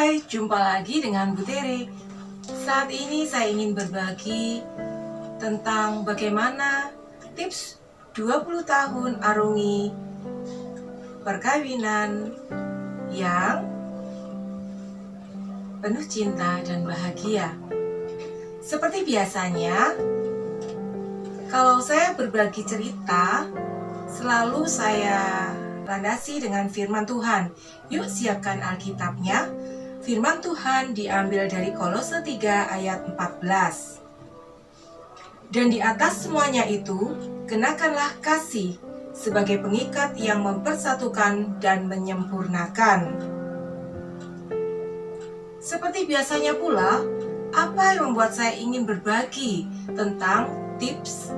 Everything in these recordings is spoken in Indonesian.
Hai, jumpa lagi dengan Bu Tere. Saat ini saya ingin berbagi tentang bagaimana tips 20 tahun arungi perkawinan yang penuh cinta dan bahagia. Seperti biasanya, kalau saya berbagi cerita, selalu saya landasi dengan firman Tuhan. Yuk siapkan Alkitabnya. Firman Tuhan diambil dari Kolose 3 ayat 14. Dan di atas semuanya itu, kenakanlah kasih sebagai pengikat yang mempersatukan dan menyempurnakan. Seperti biasanya pula, apa yang membuat saya ingin berbagi tentang tips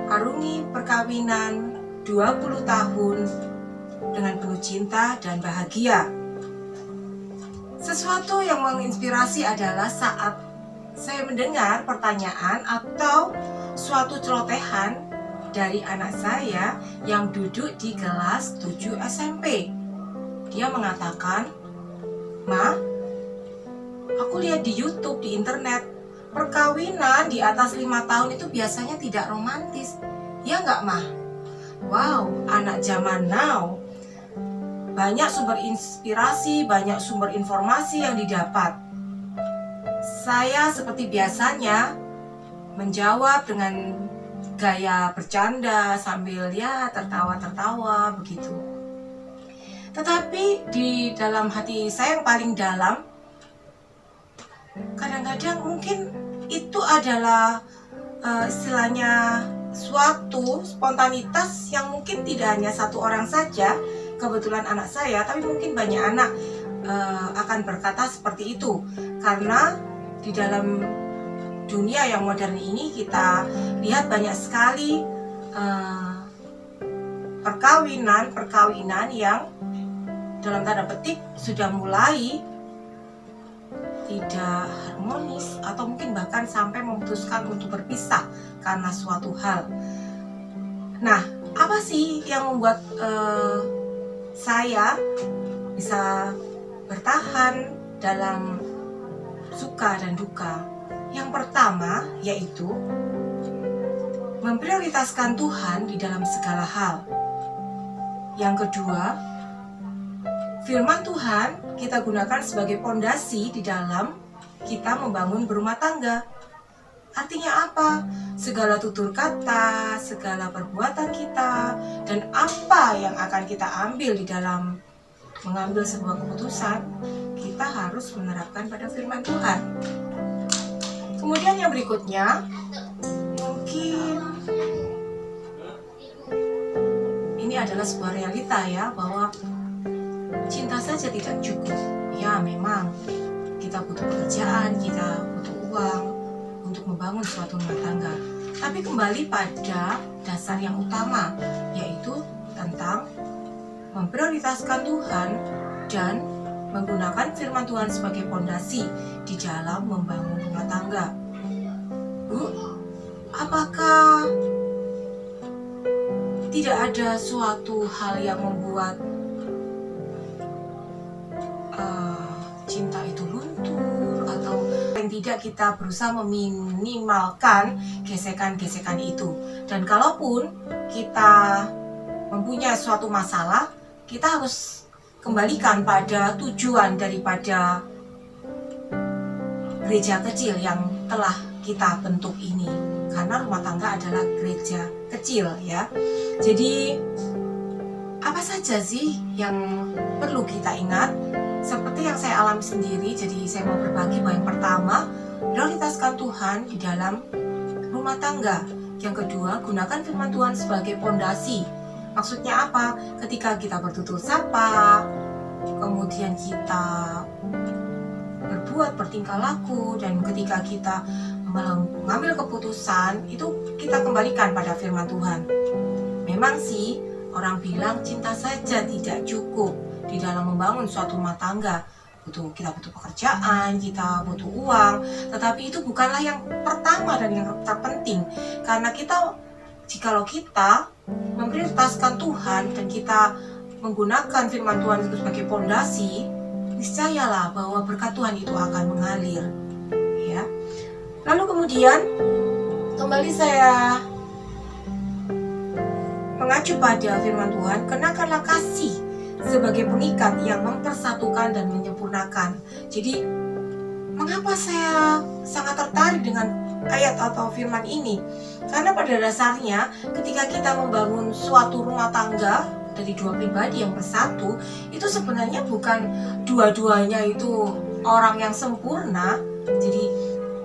arungi perkawinan 20 tahun dengan penuh cinta dan bahagia. Sesuatu yang menginspirasi adalah saat saya mendengar pertanyaan atau suatu celotehan dari anak saya yang duduk di kelas 7 SMP. Dia mengatakan, "Ma, aku lihat di YouTube, di internet, perkawinan di atas 5 tahun itu biasanya tidak romantis. Ya nggak, Ma?" Wow, anak zaman now. Banyak sumber inspirasi, banyak sumber informasi yang didapat. Saya seperti biasanya menjawab dengan gaya bercanda sambil ya tertawa-tertawa begitu. Tetapi di dalam hati saya yang paling dalam, kadang-kadang mungkin itu adalah istilahnya suatu spontanitas yang mungkin tidak hanya satu orang saja, kebetulan anak saya, tapi mungkin banyak anak akan berkata seperti itu. Karena di dalam dunia yang modern ini kita lihat banyak sekali perkawinan yang dalam tanda petik sudah mulai tidak harmonis atau mungkin bahkan sampai memutuskan untuk berpisah karena suatu hal. Nah, apa sih yang membuat saya bisa bertahan dalam suka dan duka? Yang pertama yaitu memprioritaskan Tuhan di dalam segala hal. Yang kedua, firman Tuhan kita gunakan sebagai pondasi di dalam kita membangun berumah tangga. Artinya apa? Segala tutur kata, segala perbuatan kita, dan apa yang akan kita ambil di dalam mengambil sebuah keputusan, kita harus menerapkan pada firman Tuhan. Kemudian yang berikutnya, mungkin ini adalah sebuah realita ya, bahwa cinta saja tidak cukup. Ya memang, kita butuh pekerjaan, kita butuh uang untuk membangun suatu rumah tangga. Tapi kembali pada dasar yang utama, yaitu tentang memprioritaskan Tuhan dan menggunakan firman Tuhan sebagai pondasi di dalam membangun rumah tangga. Bu, apakah tidak ada suatu hal yang membuat cinta itu luntur, atau yang tidak kita berusaha meminimalkan gesekan-gesekan itu? Dan kalaupun kita mempunyai suatu masalah, kita harus kembalikan pada tujuan daripada gereja kecil yang telah kita bentuk ini, karena rumah tangga adalah gereja kecil ya. Jadi apa saja sih yang perlu kita ingat? Seperti yang saya alami sendiri, jadi saya mau berbagi bahwa yang pertama, prioritaskan Tuhan di dalam rumah tangga. Yang kedua, gunakan firman Tuhan sebagai pondasi. Maksudnya apa? Ketika kita bertutur sapa, kemudian kita berbuat bertingkah laku, dan ketika kita mengambil keputusan, itu kita kembalikan pada firman Tuhan. Memang sih, orang bilang cinta saja tidak cukup di dalam membangun suatu rumah tangga. Kita butuh pekerjaan, kita butuh uang, tetapi itu bukanlah yang pertama dan yang terpenting. Karena jikalau kita memprioritaskan Tuhan dan kita menggunakan firman Tuhan itu sebagai pondasi, niscayalah bahwa berkat Tuhan itu akan mengalir, ya. Lalu kemudian kembali saya mengacu pada firman Tuhan, kenakanlah kasih sebagai pengikat yang mempersatukan dan menyempurnakan. Jadi mengapa saya sangat tertarik dengan ayat atau firman ini? Karena pada dasarnya ketika kita membangun suatu rumah tangga dari dua pribadi yang bersatu, itu sebenarnya bukan dua-duanya itu orang yang sempurna. Jadi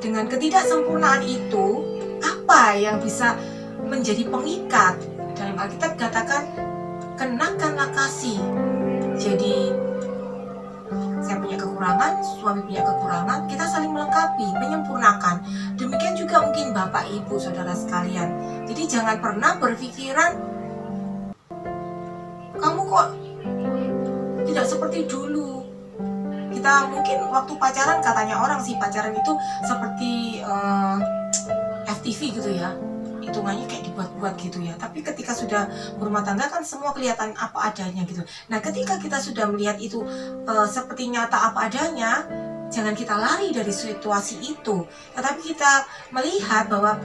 dengan ketidaksempurnaan itu, apa yang bisa menjadi pengikat? Dalam Alkitab katakan, kenakanlah kasih. Jadi saya punya kekurangan, suami punya kekurangan, kita saling melengkapi, menyempurnakan. Demikian juga mungkin Bapak, Ibu, Saudara sekalian. Jadi jangan pernah berpikiran, kamu kok tidak seperti dulu. Kita mungkin waktu pacaran, katanya orang sih pacaran itu seperti FTV gitu ya, hitungannya kayak dibuat-buat gitu ya. Tapi ketika sudah berumah tangga kan semua kelihatan apa adanya gitu. Nah ketika kita sudah melihat itu seperti nyata apa adanya, jangan kita lari dari situasi itu, tetapi kita melihat bahwa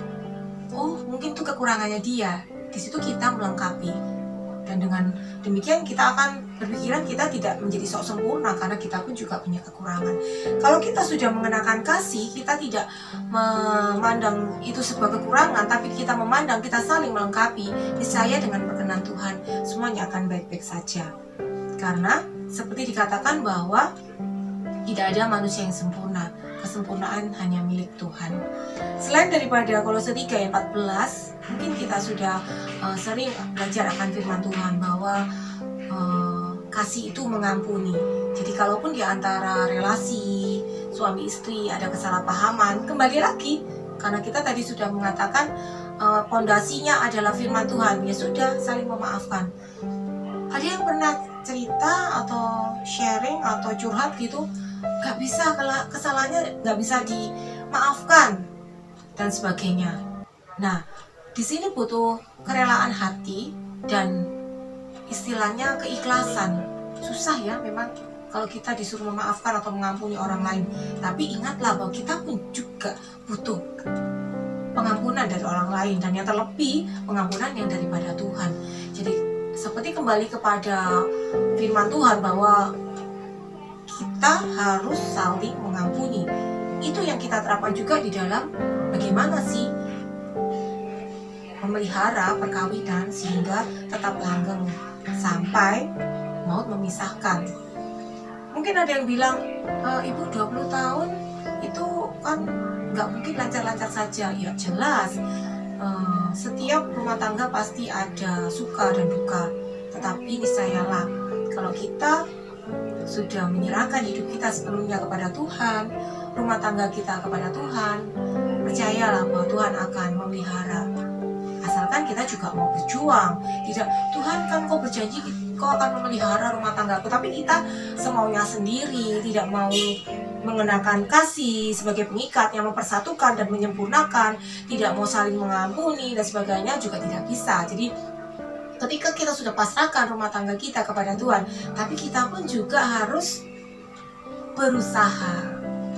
oh mungkin itu kekurangannya dia, di situ kita melengkapi. Dan dengan demikian kita akan berpikiran kita tidak menjadi sok sempurna, karena kita pun juga punya kekurangan. Kalau kita sudah mengenakan kasih, kita tidak memandang itu sebuah kekurangan, tapi kita memandang kita saling melengkapi. Niscaya dengan perkenan Tuhan semuanya akan baik-baik saja. Karena seperti dikatakan bahwa tidak ada manusia yang sempurna, kesempurnaan hanya milik Tuhan. Selain daripada Kolose 3 ayat 14, mungkin kita sudah sering belajar akan firman Tuhan bahwa kasih itu mengampuni. Jadi kalaupun di antara relasi suami istri ada kesalahpahaman, kembali lagi, karena kita tadi sudah mengatakan pondasinya adalah firman Tuhan, ya sudah saling memaafkan. Ada yang pernah cerita atau sharing atau curhat gitu, gak bisa, kesalahannya gak bisa dimaafkan dan sebagainya. Nah, di sini butuh kerelaan hati dan istilahnya keikhlasan. Susah ya memang kalau kita disuruh memaafkan atau mengampuni orang lain. Tapi ingatlah bahwa kita pun juga butuh pengampunan dari orang lain, dan yang terlebih pengampunan yang daripada Tuhan. Jadi seperti kembali kepada firman Tuhan bahwa kita harus saling mengampuni. Itu yang kita terapkan juga di dalam bagaimana sih memelihara perkawinan sehingga tetap langgeng sampai maut memisahkan. Mungkin ada yang bilang, Ibu 20 tahun itu kan nggak mungkin lancar-lancar saja. Ya jelas, setiap rumah tangga pasti ada suka dan duka. Tetapi niscayalah kalau kita sudah menyerahkan hidup kita sepenuhnya kepada Tuhan, rumah tangga kita kepada Tuhan, percayalah bahwa Tuhan akan memelihara. Asalkan kita juga mau berjuang. Tidak, Tuhan kan kau berjanji kau akan memelihara rumah tanggaku, tapi kita semaunya sendiri, tidak mau mengenakan kasih sebagai pengikat yang mempersatukan dan menyempurnakan, tidak mau saling mengampuni dan sebagainya juga tidak bisa. Jadi ketika kita sudah pasrahkan rumah tangga kita kepada Tuhan, tapi kita pun juga harus berusaha,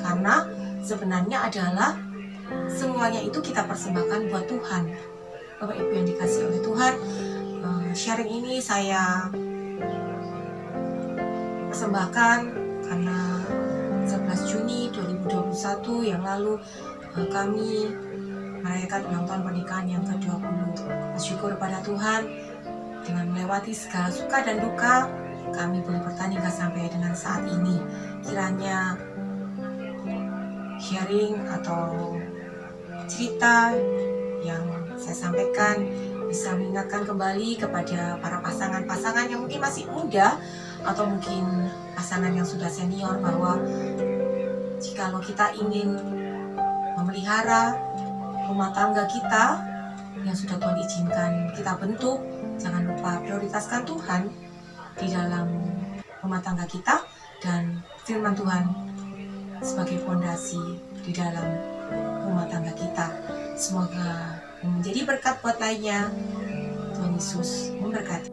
karena sebenarnya adalah semuanya itu kita persembahkan buat Tuhan. Bapak Ibu yang dikasihi oleh Tuhan, sharing ini saya persembahkan karena 11 Juni 2021 yang lalu kami merayakan ulang tahun pernikahan yang ke-20. Bersyukur kepada Tuhan, dengan melewati segala suka dan duka, kami boleh bertanding sampai dengan saat ini. Kiranya sharing atau cerita yang saya sampaikan bisa mengingatkan kembali kepada para pasangan-pasangan yang mungkin masih muda atau mungkin pasangan yang sudah senior, bahwa jikalau kita ingin memelihara rumah tangga kita yang sudah Tuhan izinkan kita bentuk, jangan lupa prioritaskan Tuhan di dalam rumah tangga kita dan firman Tuhan sebagai fondasi di dalam rumah tangga kita. Semoga menjadi berkat buat lainnya. Tuhan Yesus memberkati.